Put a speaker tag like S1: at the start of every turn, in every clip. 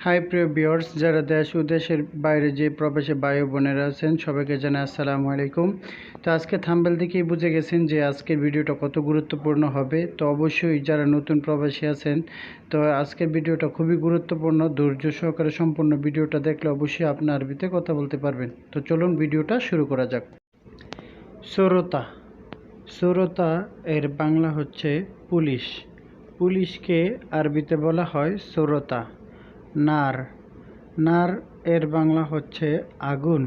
S1: High প্রিয় viewers, যারা দেশ ও দেশের বাইরে যে প্রবাসী ভাই ও বোনেরা আছেন সবাইকে জানাই আসসালামু আলাইকুম। তো আজকে থাম্বনেল দেখেই বুঝে গেছেন যে আজকের ভিডিওটা কত গুরুত্বপূর্ণ হবে। তো অবশ্যই যারা নতুন প্রবাসী আছেন, তো আজকের ভিডিওটা খুবই গুরুত্বপূর্ণ। ধৈর্য সহকারে সম্পূর্ণ ভিডিওটা দেখলে অবশ্যই আপনি আরবিতে কথা বলতে পারবেন। তো চলুন ভিডিওটা শুরু করা যাক। শ্রোতা। শ্রোতা এর বাংলা হচ্ছে পুলিশ। পুলিশকে আরবিতে বলা হয় শ্রোতা। নার। নার এর বাংলা হচ্ছে আগুন।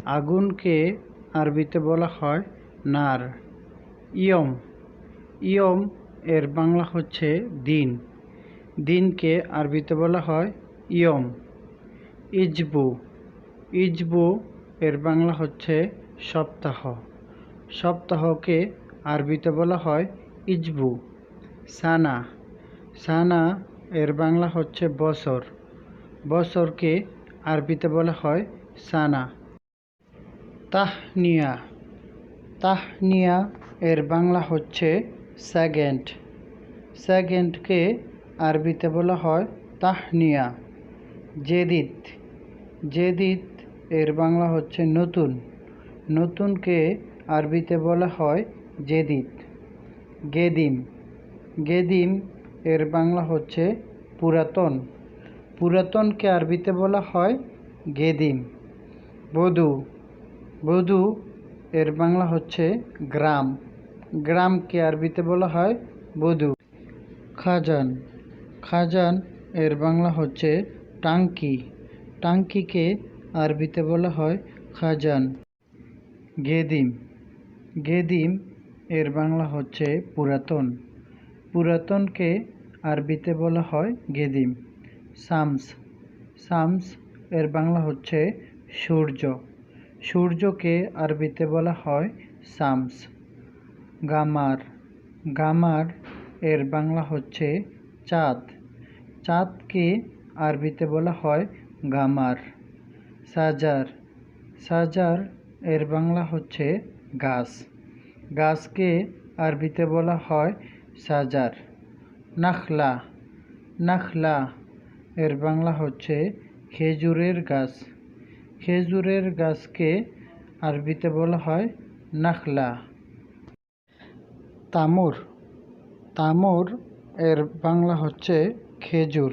S1: আগুনকে আরবিতে বলা হয় নার। ইয়ম। ইয়ম এর বাংলা হচ্ছে দিন। দিনকে আরবিতে বলা হয় ইয়ম। ইজবু। ইজবু এর বাংলা হচ্ছে সপ্তাহ। সপ্তাহকে আরবিতে বলা হয় ইজবু। সানা। সানা এর বাংলা হচ্ছে বছর। বছরকে আরবিতে বলা হয় সানা। তাহনিয়া। তাহনিয়া এর বাংলা হচ্ছে সেকেন্ড। সেকেন্ডকে আরবিতে বলা হয় তাহনিয়া। জেদিদ। জেদিদ এর বাংলা হচ্ছে নতুন। নতুনকে আরবিতে বলা হয় জেদিদ। গেদিম। গেদিম এর বাংলা হচ্ছে পুরাতন। পুরাতনকে আরবিতে বলা হয় গেদিম। বধূ। বধূ এর বাংলা হচ্ছে গ্রাম। গ্রামকে আরবিতে বলা হয় বধূ। খাজান। খাজান এর বাংলা হচ্ছে টাঙ্কি। টাঙ্কিকে আরবিতে বলা হয় খাজান। গেদিম। গেদিম এর বাংলা হচ্ছে পুরাতন। পুরাতনকে আরবিতে বলা হয় গেদিম। শামস। শামস এর বাংলা হচ্ছে সূর্য। সূর্যকে আরবিতে বলা হয় শামস। গামার। গামার এর বাংলা হচ্ছে চাঁদ। চাঁদকে আরবিতে বলা হয় গামার। সাজার। সাজার এর বাংলা হচ্ছে গাছ। গাছকে আরবিতে বলা হয় সাজার। নাখলা। নাখলা এর বাংলা হচ্ছে খেজুরের গাছ। খেজুরের গাছকে আরবিতে বলা হয় নাখলা। তামুর। তামুর এর বাংলা হচ্ছে খেজুর।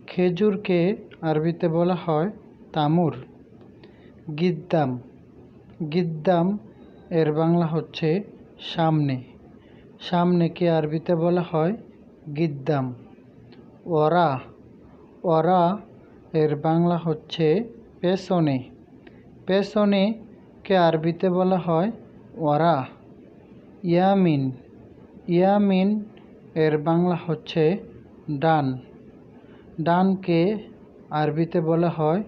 S1: খেজুরকে আরবিতে বলা হয় তামুর। গিদ্দাম। গিদ্দাম এর বাংলা হচ্ছে সামনে। সামনেকে আরবিতে বলা হয় গিদ্দাম। ওরা। ওরা এর বাংলা হচ্ছে পেছনে। পেছনে কে আরবিতে বলা হয় ওরা। ইয়ামিন। ইয়ামিন এর বাংলা হচ্ছে ডান। ডানকে আরবিতে বলা হয়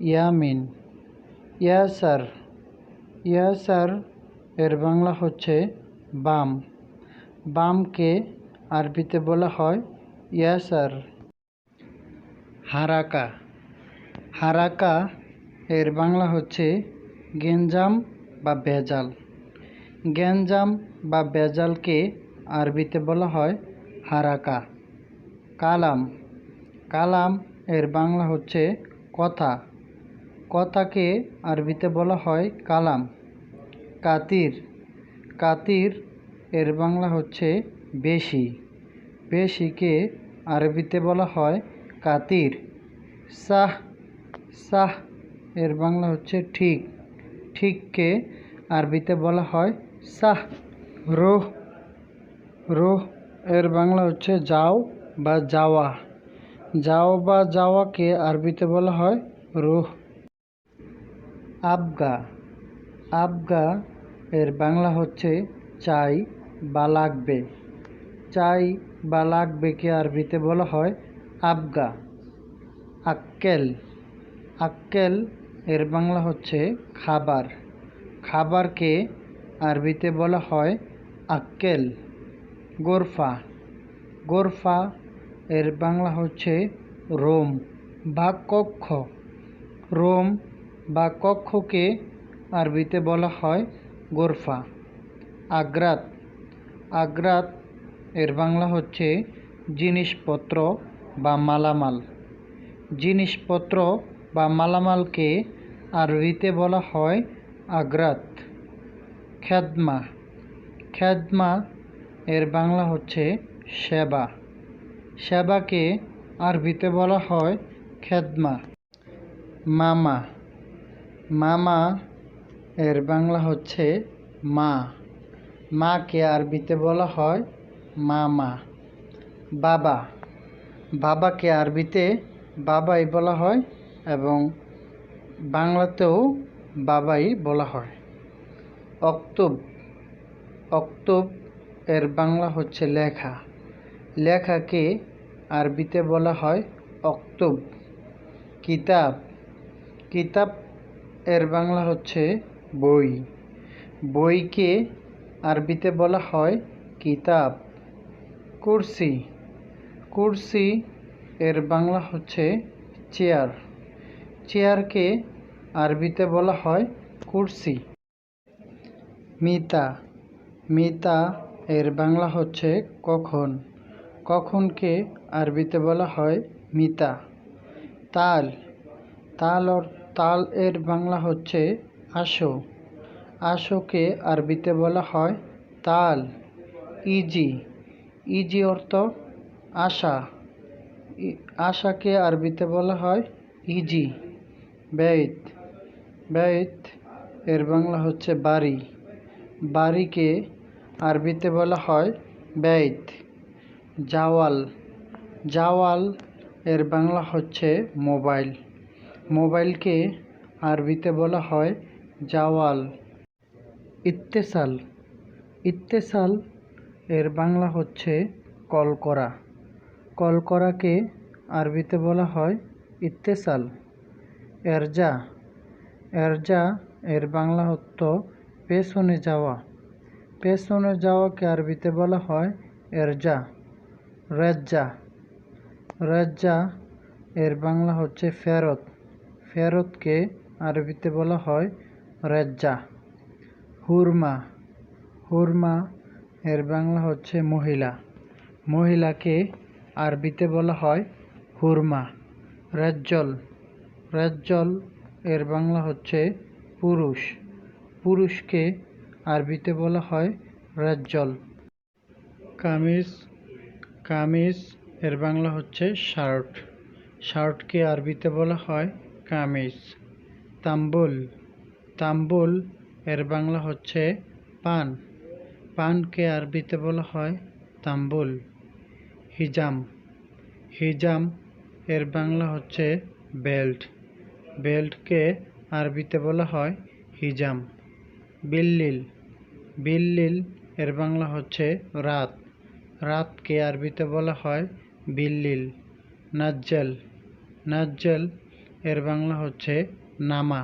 S1: ইয়ামিন। ইয়াসার। ইয়াসার এর বাংলা হচ্ছে বাম। বামকে আরবিতে বলা হয় ইয়াসার। হারাকা। হারাকা এর বাংলা হচ্ছে গেঞ্জাম বা ভেজাল। গেঞ্জাম বা ভেজালকে আরবিতে বলা হয় হারাকা। কালাম। কালাম এর বাংলা হচ্ছে কথা। কথাকে আরবিতে বলা হয় কালাম। কাতির। কাতির এর বাংলা হচ্ছে বেশি। বেশিকে আরবিতে বলা হয় কাতির। সাহ। সাহ এর বাংলা হচ্ছে ঠিক। ঠিককে আরবিতে বলা হয় সাহ। রোহ। রোহ এর বাংলা হচ্ছে যাও বা যাওয়া। যাও বা যাওয়াকে আরবিতে বলা হয় রোহ। আবগা। আবগা এর বাংলা হচ্ছে চাই বা লাগবে। চাই বা লাগবেকে আরবিতে বলা হয় আবগা। আক্কেল। আক্কেল এর বাংলা হচ্ছে খাবার। খাবারকে আরবিতে বলা হয় আক্কেল। গোরফা। গোরফা এর বাংলা হচ্ছে রোম বা কক্ষ। রোম বা কক্ষকে আরবিতে বলা হয় গোরফা। আগ্রাত। আগ্রাত এর বাংলা হচ্ছে জিনিসপত্র বা মালামাল। জিনিসপত্র বা মালামালকে আরবিতে বলা হয় আগ্রাত। খেদমা, খেদমা এর বাংলা হচ্ছে সেবা। সেবাকে আরবিতে বলা হয় খেদমা। মামা, মামা এর বাংলা হচ্ছে মা। মাকে আরবিতে বলা হয় মামা। বাবা, বাবাকে আরবিতে বাবাই বলা হয় এবং বাংলাতেও বাবাই বলা হয়। অক্তব, অক্তব এর বাংলা হচ্ছে লেখা। লেখাকে আরবিতে বলা হয় অক্তব। কিতাব, কিতাব এর বাংলা হচ্ছে বই। বইকে আরবিতে বলা হয় কিতাব। কুরসি, কুরসি এর বাংলা হচ্ছে চেয়ার। চেয়ারকে আরবিতে বলা হয় কুরসি। মিতা, মিতা এর বাংলা হচ্ছে কখন। কখনকে আরবিতে বলা হয় মিতা। তাল, তাল এর বাংলা হচ্ছে আসো। আসোকে আরবিতে বলা হয় তাল। ইজি, ইজি অর্থ আশা। আশাকে আরবিতে বলা হয় ইজি। বেত, বেত এর বাংলা হচ্ছে বাড়ি। বাড়িকে আরবিতে বলা হয় বেত। জাওয়াল, জাওয়াল এর বাংলা হচ্ছে মোবাইল। মোবাইলকে আরবিতে বলা হয় জাওয়াল। ইত্তেসাল, ইত্তেসাল এর বাংলা হচ্ছে কল করা। কল করাকে আরবিতে বলা হয় ইত্তেসাল। এরজা, এরজা এর বাংলা অর্থ পেছনে যাওয়া। পেছনে যাওয়াকে আরবিতে বলা হয় এরজা। রেজ্জা, রেজ্জা এর বাংলা হচ্ছে ফেরত। ফেরতকে আরবিতে বলা হয় রেজ্জা। হুরমা, হুরমা এর বাংলা হচ্ছে মহিলা। মহিলাকে আরবিতে বলা হয় হুরমা। রেজ্জল, রেজ্জল এর বাংলা হচ্ছে পুরুষ। পুরুষকে আরবিতে বলা হয় রেজ্জল। কামিজ, কামিজ এর বাংলা হচ্ছে শার্ট। শার্টকে আরবিতে বলা হয় কামিজ। তাম্বুল, তাম্বুল এর বাংলা হচ্ছে পান। পানকে আরবিতে বলা হয় তাম্বুল। হিজাম, হিজাম এর বাংলা হচ্ছে বেল্ট। বেল্টকে আরবিতে বলা হয় হিজাম। বিল্লিল, বিল্লিল এর বাংলা হচ্ছে রাত। রাতকে আরবিতে বলা হয় বিল্লিল। নাজ্জাল, নাজ্জাল এর বাংলা হচ্ছে নামা।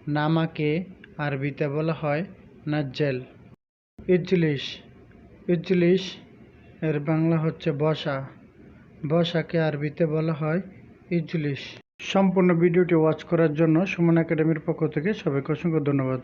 S1: নামাকে আরবিতে বলা হয় নাজ্জাল। ইজলিস, ইজলিস এর বাংলা হচ্ছে বসা। বসাকে আরবিতে বলা হয় ইজলিস। সম্পূর্ণ ভিডিওটি ওয়াচ করার জন্য সুমন একাডেমির পক্ষ থেকে সবাইকে অসংখ্য ধন্যবাদ।